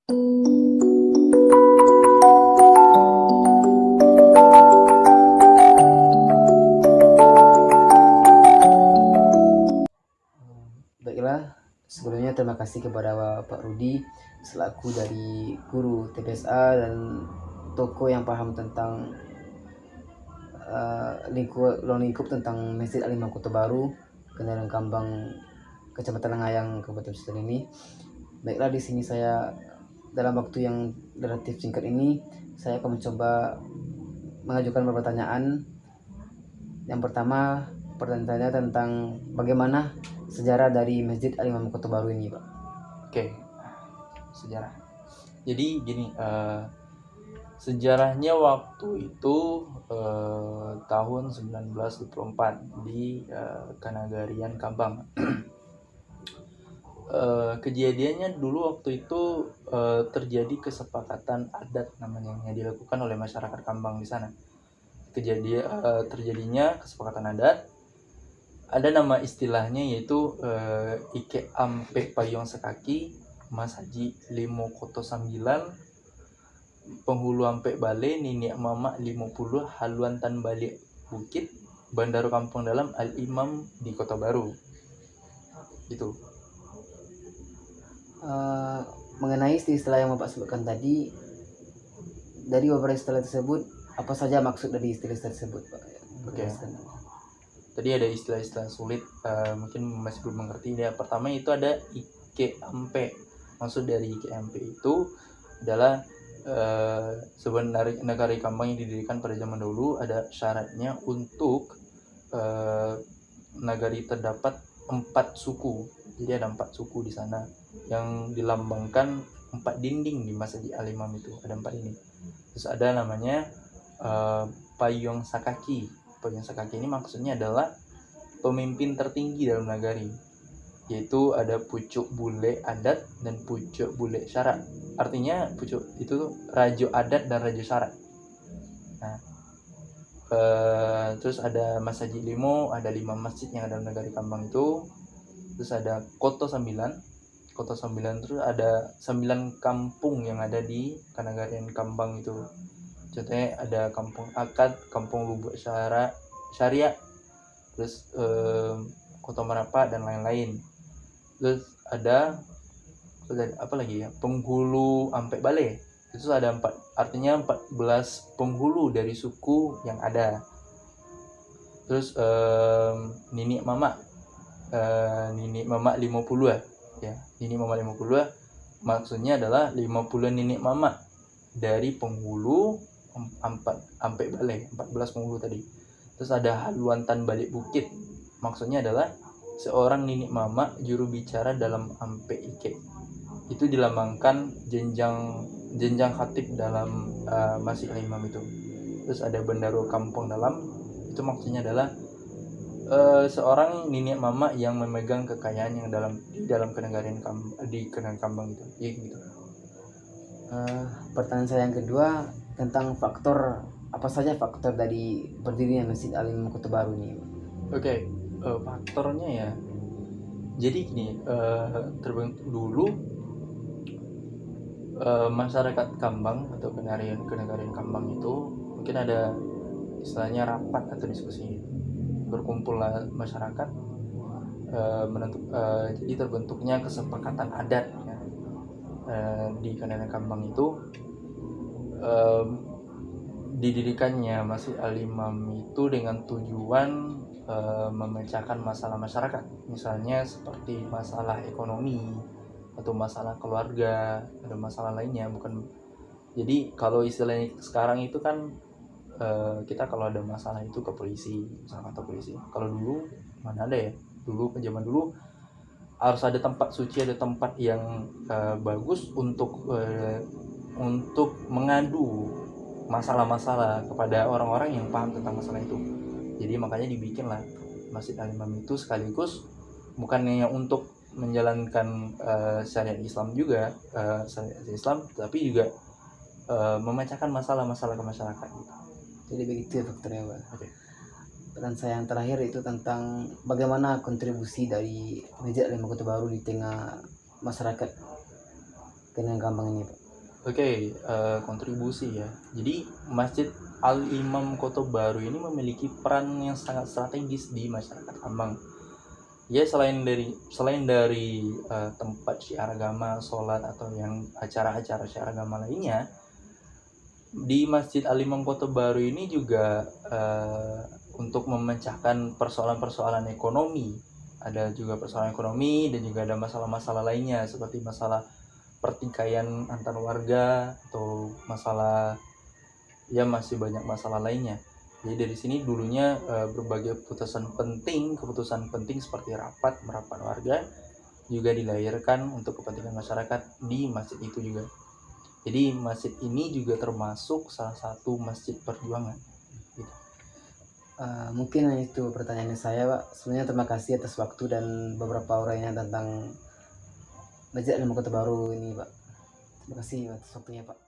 Baiklah, sebelumnya terima kasih kepada Pak Rudi selaku dari guru TPSA dan toko yang paham tentang lingkup tentang Masjid Al-Imam Kota Baru, Kendaraan Kambang, Kecamatan Ngayang, Kabupaten Sultan ini. Baiklah, di sini saya dalam waktu yang relatif singkat ini saya akan mencoba mengajukan beberapa pertanyaan. Yang pertama, pertanyaannya tentang bagaimana sejarah dari Masjid Al-Imam Kota Baru ini, Pak. Oke, sejarah. Jadi gini, sejarahnya waktu itu tahun 1924 di Kanagarian Kambang. Kejadiannya dulu waktu itu terjadi kesepakatan adat namanya yang dilakukan oleh masyarakat Kambang di sana. Terjadinya kesepakatan adat, ada nama istilahnya yaitu Ike Ampe Payong Sekaki, Mas Haji Limo Koto 9, Penghulu Ampe Bale, Nini Mama 50, Haluan Tan Balik Bukit, Bandaro Kampung Dalam Al-Imam di Kota Baru. Itu. Mengenai istilah yang Bapak sebutkan tadi, dari beberapa istilah tersebut, apa saja maksud dari istilah tersebut, Pak? Oke. Tadi ada istilah-istilah sulit, mungkin masih belum mengerti. Ya, pertama itu ada Ike Ampe. Maksud dari Ike Ampe itu adalah sebuah negari Kambang yang didirikan pada zaman dahulu. Ada syaratnya untuk nagari terdapat 4 suku. Jadi ada 4 suku di sana yang dilambangkan 4 dinding di Masjid Al-Imam itu. Ada 4 ini. Terus ada namanya Payong Sakaki. Payong Sakaki ini maksudnya adalah pemimpin tertinggi dalam nagari, yaitu ada pucuk bule adat dan pucuk bule syarat. Artinya pucuk itu rajo adat dan rajo syarat. Nah, terus ada Mas Haji Limo, ada 5 masjid yang ada dalam nagari Kambang itu. Terus ada Koto 9, terus ada 9 kampung yang ada di Kanagarian Kambang itu. Contohnya ada Kampung Akad, Kampung Lubuk Syariah, terus Kota Marapa dan lain-lain. Terus ada apa lagi ya? Penghulu Ampe Bale. Itu ada 4, artinya 14 penghulu dari suku yang ada. Terus Nini Mama 50 ya. Nini Mama 50 maksudnya adalah 50 Nini Mama dari penghulu Ampe Bale, 14 penghulu tadi. Terus ada Haluan Tan Balik Bukit, maksudnya adalah seorang Nini Mama juru bicara dalam Ampe Ike. Itu dilambangkan jenjang khatib dalam Masjid Al-Imam itu. Terus ada Bandaro Kampung Dalam, itu maksudnya adalah seorang Nini Mama yang memegang kekayaan yang dalam Kenagarian Kambang itu. Ya gitu. Pertanyaan saya yang kedua tentang faktor, apa saja faktor dari berdirinya Masjid Al-Imam Kota Baru ini? Oke, faktornya ya. Jadi gini, terbentuk dulu masyarakat Kambang atau Kenagarian Kambang itu mungkin ada istilahnya rapat atau diskusi. Berkumpullah masyarakat, jadi terbentuknya kesepakatan adat ya. Di Kenagarian Kambang itu didirikannya Masjid Al-Imam itu dengan tujuan memecahkan masalah masyarakat, misalnya seperti masalah ekonomi atau masalah keluarga, ada masalah lainnya. Bukan, jadi kalau istilahnya sekarang itu kan kita kalau ada masalah itu ke polisi, misalnya atau polisi. Kalau dulu mana ada ya, dulu zaman dulu harus ada tempat suci, ada tempat yang bagus untuk mengadu masalah-masalah kepada orang-orang yang paham tentang masalah itu. Jadi makanya dibikinlah Masjid Al-Imam itu, sekaligus bukannya untuk menjalankan syariat Islam juga, syariat Islam, tapi juga memecahkan masalah-masalah ke masyarakat gitu. Jadi begitu ya faktornya, Pak. Oke. Dan saya yang terakhir itu tentang bagaimana kontribusi dari Masjid Al-Imam Kota Baru di tengah masyarakat. Kendaraan Kambang ini Pak? Oke, kontribusi ya. Jadi Masjid Al-Imam Kota Baru ini memiliki peran yang sangat strategis di masyarakat Kambang. Ya, selain dari tempat syiar agama, sholat atau yang acara-acara syiar agama lainnya, di Masjid Al-Imam Kota Baru ini juga untuk memecahkan persoalan-persoalan ekonomi. Ada juga persoalan ekonomi dan juga ada masalah-masalah lainnya seperti masalah pertikaian antar warga atau masalah, ya masih banyak masalah lainnya. Jadi dari sini dulunya berbagai keputusan penting seperti merapat warga juga dilahirkan untuk kepentingan masyarakat di masjid itu juga. Jadi masjid ini juga termasuk salah satu masjid perjuangan. Gitu. Mungkin itu pertanyaan saya Pak. Sebenarnya terima kasih atas waktu dan beberapa uraian tentang Masjid Al-Imam Kota Baru ini Pak. Terima kasih atas waktunya Pak.